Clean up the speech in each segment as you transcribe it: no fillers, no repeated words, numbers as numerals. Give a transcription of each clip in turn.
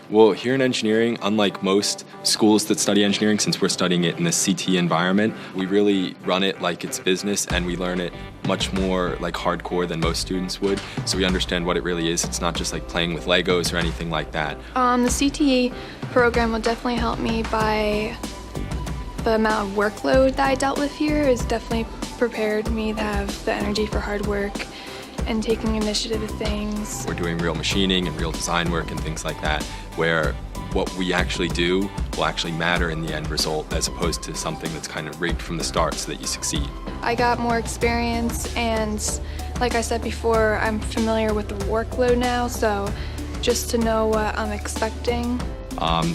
Well, here in engineering, unlike most schools that study engineering, since we're studying it in the CTE environment, we really run it like it's business, and we learn it much more like hardcore than most students would. So we understand what it really is. It's not just like playing with Legos or anything like that. The CTE program will definitely help me by the amount of workload that I dealt with here. Has definitely prepared me to have the energy for hard work and taking initiative of things. We're doing real machining and real design work and things like that, where what we actually do will actually matter in the end result, as opposed to something that's kind of rigged from the start so that you succeed. I got more experience, and like I said before, I'm familiar with the workload now, so just to know what I'm expecting.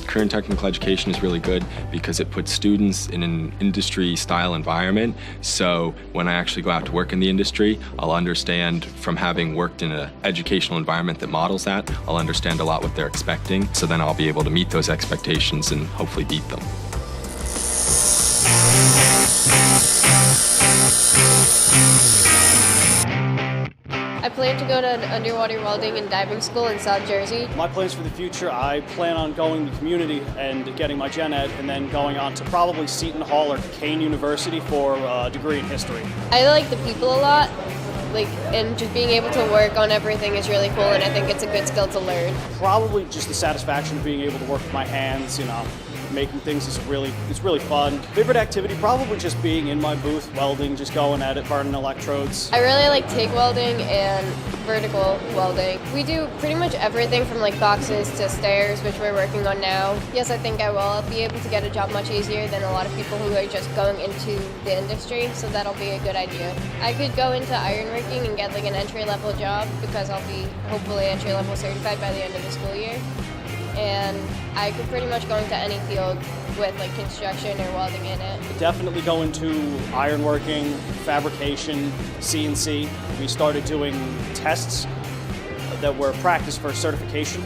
Career and technical education is really good because it puts students in an industry-style environment. So when I actually go out to work in the industry, I'll understand, from having worked in an educational environment that models that, I'll understand a lot what they're expecting. So then I'll be able to meet those expectations and hopefully beat them. I plan to go to underwater welding and diving school in South Jersey. My plans for the future, I plan on going to community and getting my gen ed, and then going on to probably Seton Hall or Kane University for a degree in history. I like the people a lot, and just being able to work on everything is really cool, and I think it's a good skill to learn. Probably just the satisfaction of being able to work with my hands, making things is really fun. Favorite activity, probably just being in my booth, welding, just going at it, burning electrodes. I really like TIG welding and vertical welding. We do pretty much everything from boxes to stairs, which we're working on now. Yes, I think I will. I'll be able to get a job much easier than a lot of people who are just going into the industry, so that'll be a good idea. I could go into ironworking and get an entry-level job, because I'll be hopefully entry-level certified by the end of the school year. And I could pretty much go into any field with construction or welding in it. Definitely go into ironworking, fabrication, CNC. We started doing tests that were practice for certification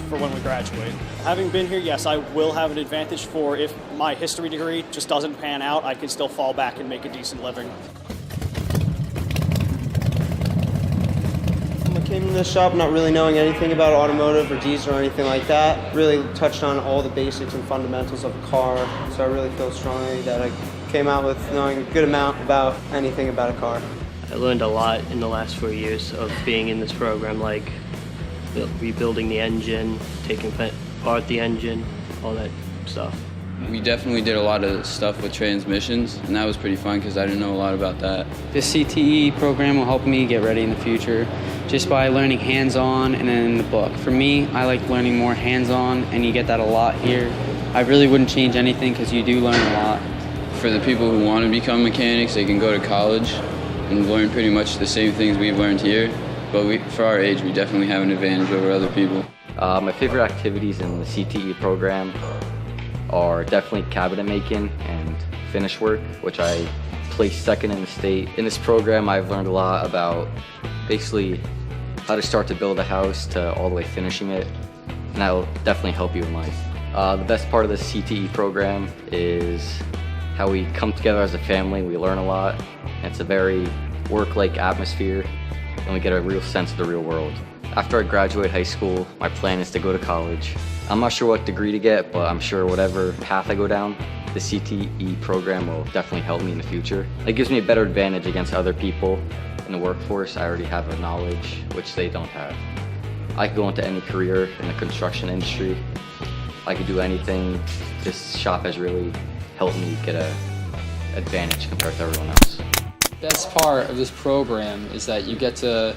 for when we graduate. Having been here, yes, I will have an advantage for if my history degree just doesn't pan out, I can still fall back and make a decent living. I came to this shop not really knowing anything about automotive or diesel or anything like that. Really touched on all the basics and fundamentals of a car, so I really feel strongly that I came out with knowing a good amount about anything about a car. I learned a lot in the last 4 years of being in this program, like rebuilding the engine, taking apart the engine, all that stuff. We definitely did a lot of stuff with transmissions, and that was pretty fun because I didn't know a lot about that. The CTE program will help me get ready in the future just by learning hands-on and then in the book. For me, I like learning more hands-on, and you get that a lot here. I really wouldn't change anything because you do learn a lot. For the people who want to become mechanics, they can go to college and learn pretty much the same things we've learned here, but for our age, we definitely have an advantage over other people. My favorite activities in the CTE program are definitely cabinet making and finish work, which I placed second in the state. In this program, I've learned a lot about basically how to start to build a house to all the way finishing it, and that will definitely help you in life. The best part of the CTE program is how we come together as a family. We learn a lot. It's a very work-like atmosphere, and we get a real sense of the real world. After I graduate high school, my plan is to go to college. I'm not sure what degree to get, but I'm sure whatever path I go down, the CTE program will definitely help me in the future. It gives me a better advantage against other people in the workforce. I already have a knowledge which they don't have. I could go into any career in the construction industry. I could do anything. This shop has really helped me get an advantage compared to everyone else. Best part of this program is that you get to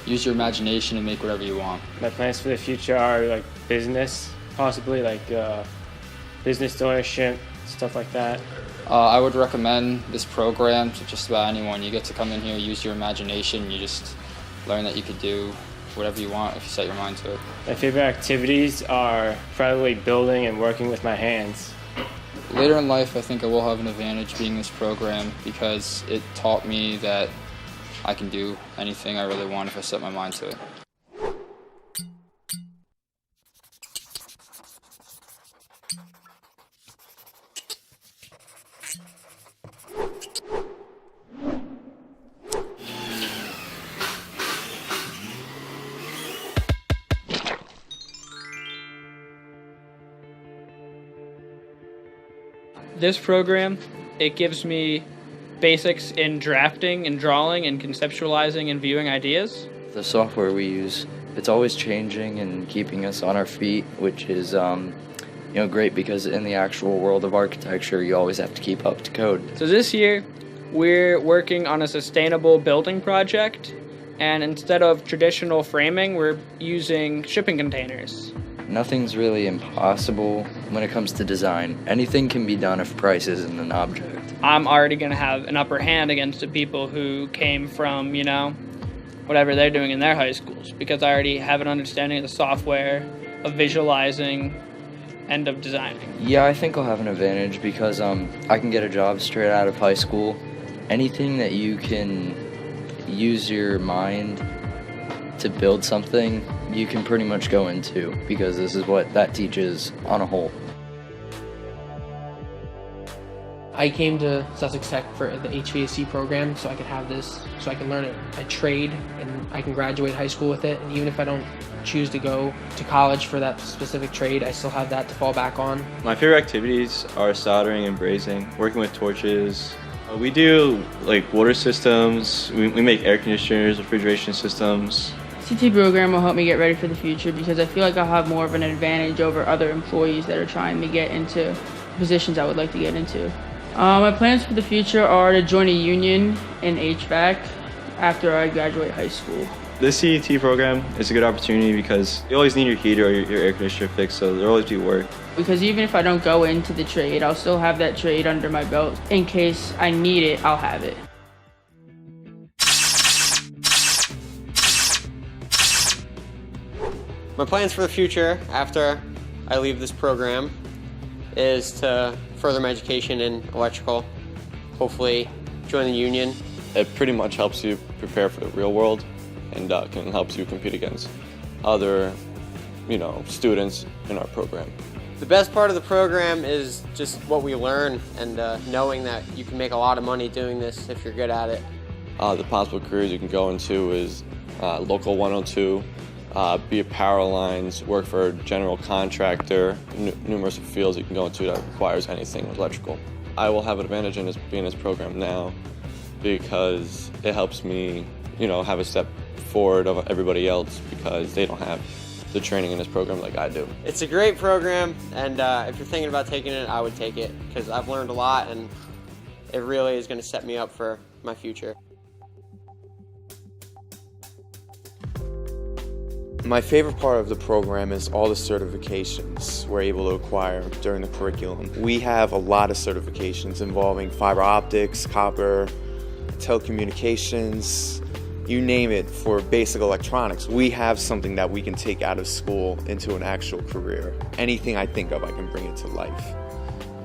use your imagination and make whatever you want. My plans for the future are business, possibly business ownership, stuff like that. I would recommend this program to just about anyone. You get to come in here, use your imagination, you just learn that you could do whatever you want if you set your mind to it. My favorite activities are probably building and working with my hands. Later in life, I think I will have an advantage being in this program because it taught me that I can do anything I really want if I set my mind to it. this program, it gives me basics in drafting and drawing and conceptualizing and viewing ideas. The software we use, it's always changing and keeping us on our feet, which is great because in the actual world of architecture, you always have to keep up to code. So this year, we're working on a sustainable building project, and instead of traditional framing, we're using shipping containers. Nothing's really impossible when it comes to design. Anything can be done if price isn't an object. I'm already going to have an upper hand against the people who came from, whatever they're doing in their high schools, because I already have an understanding of the software, of visualizing, and of designing. Yeah, I think I'll have an advantage because I can get a job straight out of high school. Anything that you can use your mind to build something, you can pretty much go into, because this is what that teaches on a whole. I came to Sussex Tech for the HVAC program so I could have this, so I can learn a trade and I can graduate high school with it. And even if I don't choose to go to college for that specific trade, I still have that to fall back on. My favorite activities are soldering and brazing, working with torches. We do water systems, we make air conditioners, refrigeration systems. CTE program will help me get ready for the future because I feel like I'll have more of an advantage over other employees that are trying to get into positions I would like to get into. My plans for the future are to join a union in HVAC after I graduate high school. The CET program is a good opportunity because you always need your heater or your air conditioner fixed, so there'll always be work. Because even if I don't go into the trade, I'll still have that trade under my belt. In case I need it, I'll have it. My plans for the future after I leave this program is to further my education in electrical, hopefully join the union. It pretty much helps you prepare for the real world and can help you compete against other, students in our program. The best part of the program is just what we learn and knowing that you can make a lot of money doing this if you're good at it. The possible careers you can go into is Local 102, be a power lines, work for a general contractor, numerous fields you can go into that requires anything electrical. I will have an advantage in being in this program now because it helps me, have a step forward of everybody else because they don't have the training in this program like I do. It's a great program, and if you're thinking about taking it, I would take it because I've learned a lot and it really is going to set me up for my future. My favorite part of the program is all the certifications we're able to acquire during the curriculum. We have a lot of certifications involving fiber optics, copper, telecommunications, you name it, for basic electronics. We have something that we can take out of school into an actual career. Anything I think of, I can bring it to life.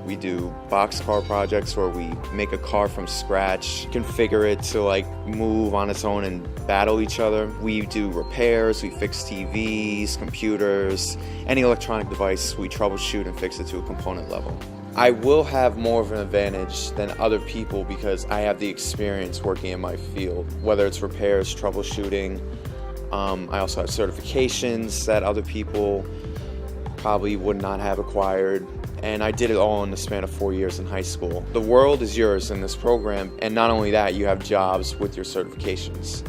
We do boxcar projects where we make a car from scratch, configure it to move on its own and battle each other. We do repairs, we fix TVs, computers, any electronic device, we troubleshoot and fix it to a component level. I will have more of an advantage than other people because I have the experience working in my field, whether it's repairs, troubleshooting. I also have certifications that other people probably would not have acquired. And I did it all in the span of 4 years in high school. The world is yours in this program, and not only that, you have jobs with your certifications.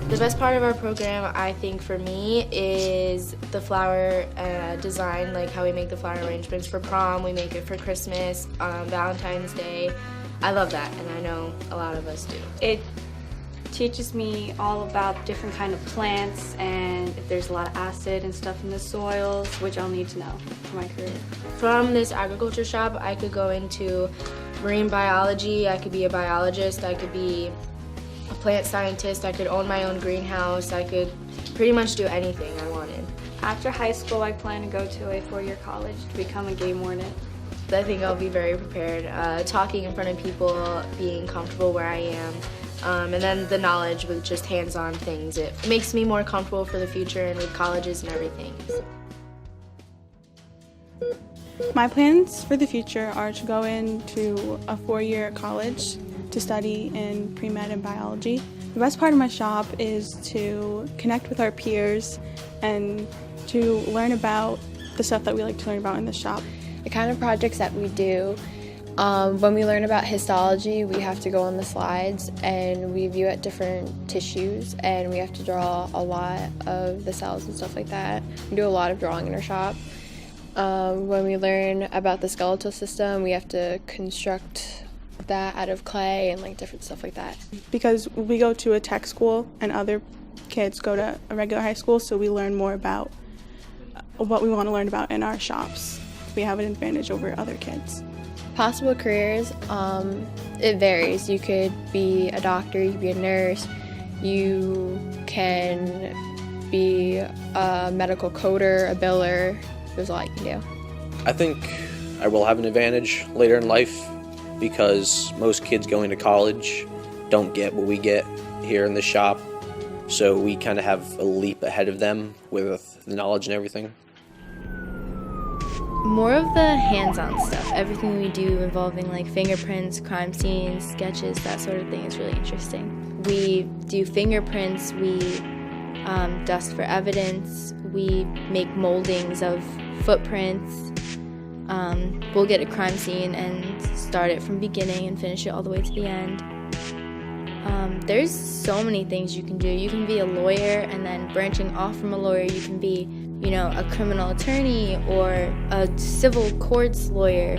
The best part of our program, I think for me, is the flower design, like how we make the flower arrangements for prom, we make it for Christmas, Valentine's Day. I love that, and I know a lot of us do. It teaches me all about different kind of plants and if there's a lot of acid and stuff in the soils, which I'll need to know for my career. From this agriculture shop, I could go into marine biology, I could be a biologist, I could be a plant scientist, I could own my own greenhouse, I could pretty much do anything I wanted. After high school, I plan to go to a 4-year college to become a game warden. I think I'll be very prepared, talking in front of people, being comfortable where I am. And then the knowledge with just hands-on things. It makes me more comfortable for the future and with colleges and everything. My plans for the future are to go into a 4-year college to study in pre-med and biology. The best part of my shop is to connect with our peers and to learn about the stuff that we like to learn about in the shop. The kind of projects that we do, when we learn about histology, we have to go on the slides and we view at different tissues, and we have to draw a lot of the cells and stuff like that. We do a lot of drawing in our shop. When we learn about the skeletal system, we have to construct that out of clay and like different stuff like that. Because we go to a tech school and other kids go to a regular high school, so we learn more about what we want to learn about in our shops. We have an advantage over other kids. Possible careers, it varies. You could be a doctor, you could be a nurse, you can be a medical coder, a biller. There's a lot you can do. I think I will have an advantage later in life because most kids going to college don't get what we get here in the shop. So we kind of have a leap ahead of them with the knowledge and everything. More of the hands-on stuff, everything we do involving like fingerprints, crime scenes, sketches, that sort of thing is really interesting. We do fingerprints, we dust for evidence, we make moldings of footprints. We'll get a crime scene and start it from beginning and finish it all the way to the end. There's so many things you can do. You can be a lawyer, and then branching off from a lawyer, you can be, a criminal attorney or a civil courts lawyer.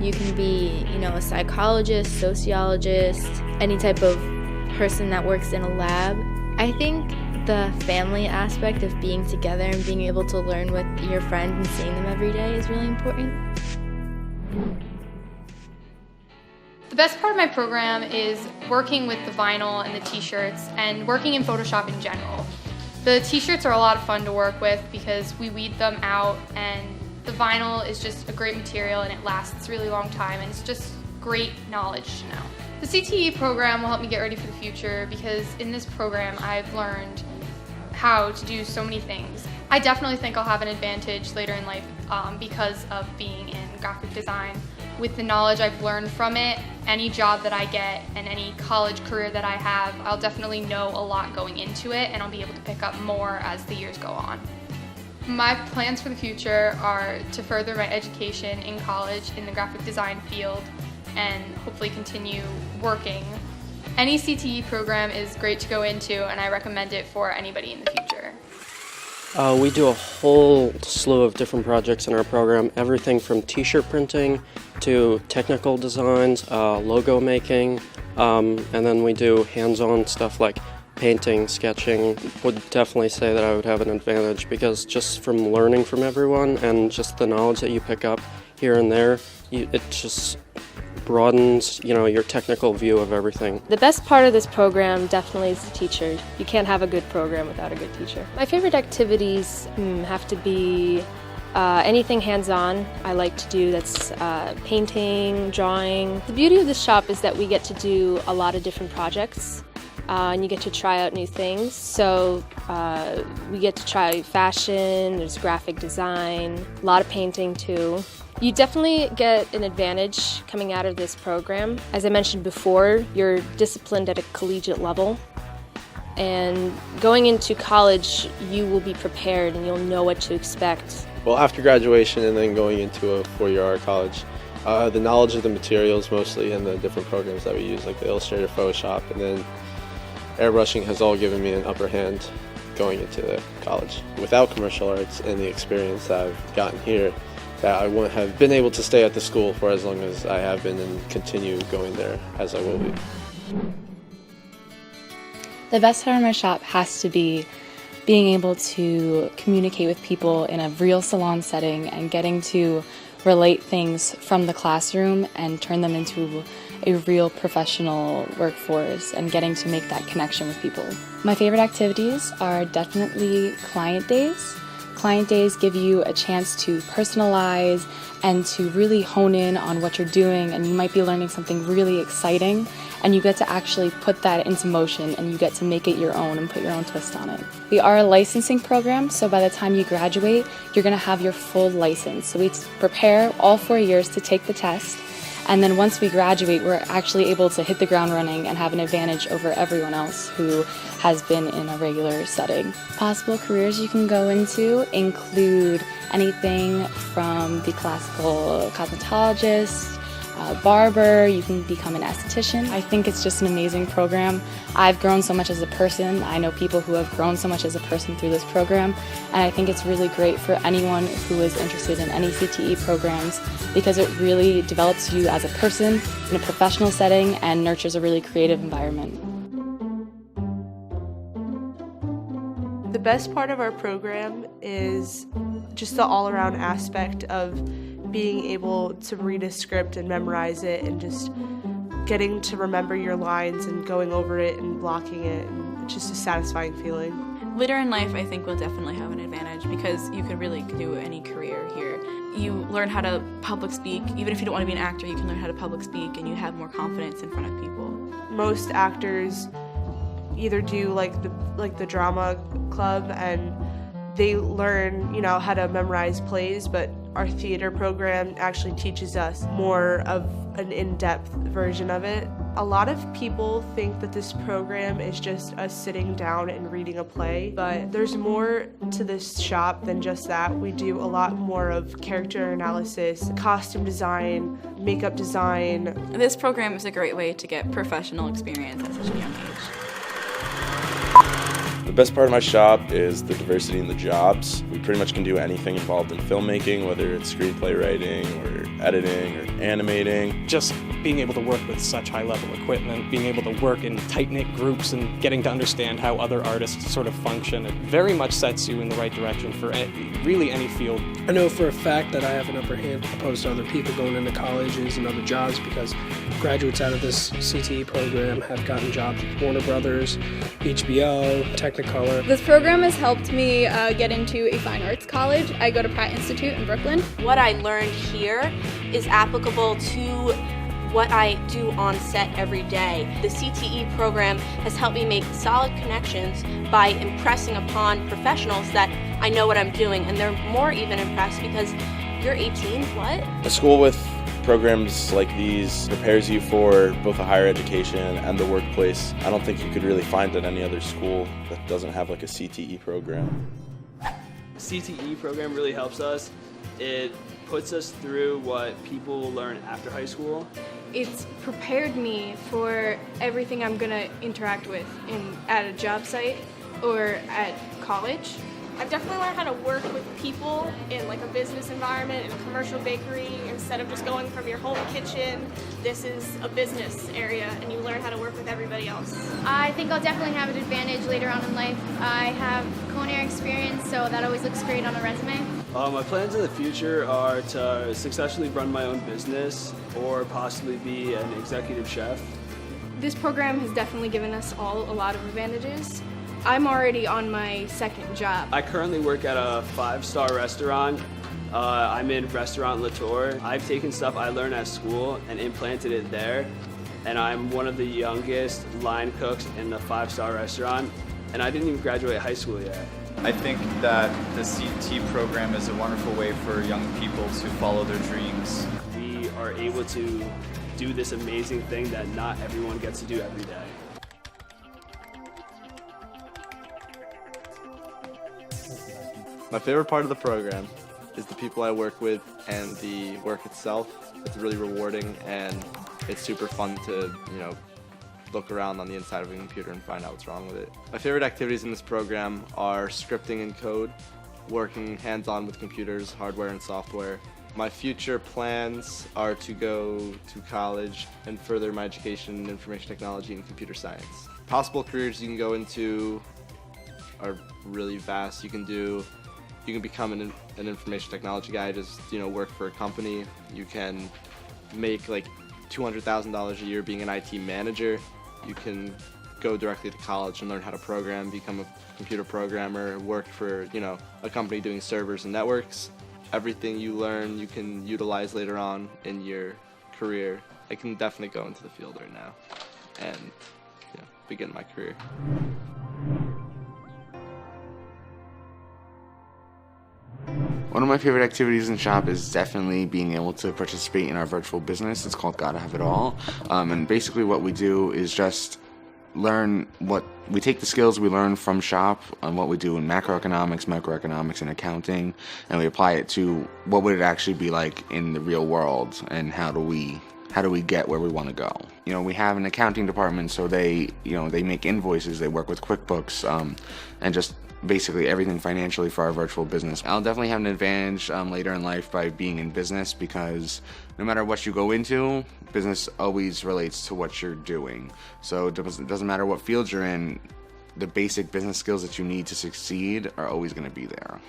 You can be, a psychologist, sociologist, any type of person that works in a lab. I think the family aspect of being together and being able to learn with your friends and seeing them every day is really important. The best part of my program is working with the vinyl and the t-shirts and working in Photoshop in general. The t-shirts are a lot of fun to work with because we weed them out, and the vinyl is just a great material and it lasts a really long time, and it's just great knowledge to know. The CTE program will help me get ready for the future because in this program I've learned how to do so many things. I definitely think I'll have an advantage later in life because of being in graphic design. With the knowledge I've learned from it, any job that I get and any college career that I have, I'll definitely know a lot going into it, and I'll be able to pick up more as the years go on. My plans for the future are to further my education in college in the graphic design field and hopefully continue working. Any CTE program is great to go into, and I recommend it for anybody in the future. We do a whole slew of different projects in our program, everything from t-shirt printing to technical designs, logo making, and then we do hands-on stuff like painting, sketching. Would definitely say that I would have an advantage because just from learning from everyone and just the knowledge that you pick up here and there, it just broadens, your technical view of everything. The best part of this program definitely is the teacher. You can't have a good program without a good teacher. My favorite activities have to be anything hands-on I like to do. That's painting, drawing. The beauty of this shop is that we get to do a lot of different projects and you get to try out new things. So we get to try fashion, there's graphic design, a lot of painting too. You definitely get an advantage coming out of this program. As I mentioned before, you're disciplined at a collegiate level. And going into college, you will be prepared and you'll know what to expect. Well, after graduation and then going into a four-year art college, the knowledge of the materials mostly and the different programs that we use, like the Illustrator, Photoshop, and then airbrushing has all given me an upper hand going into the college. Without commercial arts and the experience that I've gotten here, that I wouldn't have been able to stay at the school for as long as I have been and continue going there as I will be. The best part of my shop has to be being able to communicate with people in a real salon setting and getting to relate things from the classroom and turn them into a real professional workforce and getting to make that connection with people. My favorite activities are definitely client days. Client days give you a chance to personalize and to really hone in on what you're doing, and you might be learning something really exciting, and you get to actually put that into motion and you get to make it your own and put your own twist on it. We are a licensing program, so by the time you graduate, you're going to have your full license. So we prepare all 4 years to take the test, And then once we graduate, we're actually able to hit the ground running and have an advantage over everyone else who has been in a regular setting. Possible careers you can go into include anything from the classical cosmetologist, barber, you can become an esthetician. I think it's just an amazing program. I've grown so much as a person. I know people who have grown so much as a person through this program, and I think it's really great for anyone who is interested in any CTE programs because it really develops you as a person in a professional setting and nurtures a really creative environment. The best part of our program is just the all-around aspect of being able to read a script and memorize it and just getting to remember your lines and going over it and blocking it. And it's just a satisfying feeling. Later in life, I think we'll definitely have an advantage because you can really do any career here. You learn how to public speak. Even if you don't want to be an actor, you can learn how to public speak and you have more confidence in front of people. Most actors either do like the drama club and they learn, how to memorize plays, but our theater program actually teaches us more of an in-depth version of it. A lot of people think that this program is just us sitting down and reading a play, but there's more to this shop than just that. We do a lot more of character analysis, costume design, makeup design. This program is a great way to get professional experience at such a young age. The best part of my shop is the diversity in the jobs. We pretty much can do anything involved in filmmaking, whether it's screenplay writing or editing or animating. Just being able to work with such high-level equipment, being able to work in tight-knit groups and getting to understand how other artists sort of function, it very much sets you in the right direction for really any field. I know for a fact that I have an upper hand opposed to other people going into colleges and other jobs because graduates out of this CTE program have gotten jobs with Warner Brothers, HBO, Technicolor. This program has helped me get into a fine arts college. I go to Pratt Institute in Brooklyn. What I learned here is applicable to what I do on set every day. The CTE program has helped me make solid connections by impressing upon professionals that I know what I'm doing, and they're more even impressed because you're 18, what? A school with programs like these prepares you for both a higher education and the workplace. I don't think you could really find at any other school that doesn't have like a CTE program. CTE program really helps us. It puts us through what people will learn after high school. It's prepared me for everything I'm gonna interact with at a job site or at college. I've definitely learned how to work with people in like a business environment, in a commercial bakery. Instead of just going from your home kitchen, this is a business area and you learn how to work with everybody else. I think I'll definitely have an advantage later on in life. I have culinary experience, so that always looks great on a resume. My plans in the future are to successfully run my own business or possibly be an executive chef. This program has definitely given us all a lot of advantages. I'm already on my second job. I currently work at a 5-star restaurant. I'm in Restaurant Latour. I've taken stuff I learned at school and implanted it there. And I'm one of the youngest line cooks in the 5-star restaurant. And I didn't even graduate high school yet. I think that the CTE program is a wonderful way for young people to follow their dreams. We are able to do this amazing thing that not everyone gets to do every day. My favorite part of the program is the people I work with and the work itself. It's really rewarding and it's super fun to, look around on the inside of a computer and find out what's wrong with it. My favorite activities in this program are scripting and code, working hands-on with computers, hardware and software. My future plans are to go to college and further my education in information technology and computer science. Possible careers you can go into are really vast. You can become an information technology guy, just work for a company. You can make like $200,000 a year being an IT manager. You can go directly to college and learn how to program, become a computer programmer, work for a company doing servers and networks. Everything you learn you can utilize later on in your career. I can definitely go into the field right now and begin my career. One of my favorite activities in shop is definitely being able to participate in our virtual business. It's called Gotta Have It All. And basically what we do is just learn we take the skills we learn from shop on what we do in macroeconomics, microeconomics, and accounting, and we apply it to what would it actually be like in the real world, and how do we get where we want to go. We have an accounting department, so they make invoices, they work with QuickBooks, and just basically everything financially for our virtual business. I'll definitely have an advantage later in life by being in business, because no matter what you go into, business always relates to what you're doing. So it doesn't matter what field you're in, the basic business skills that you need to succeed are always going to be there.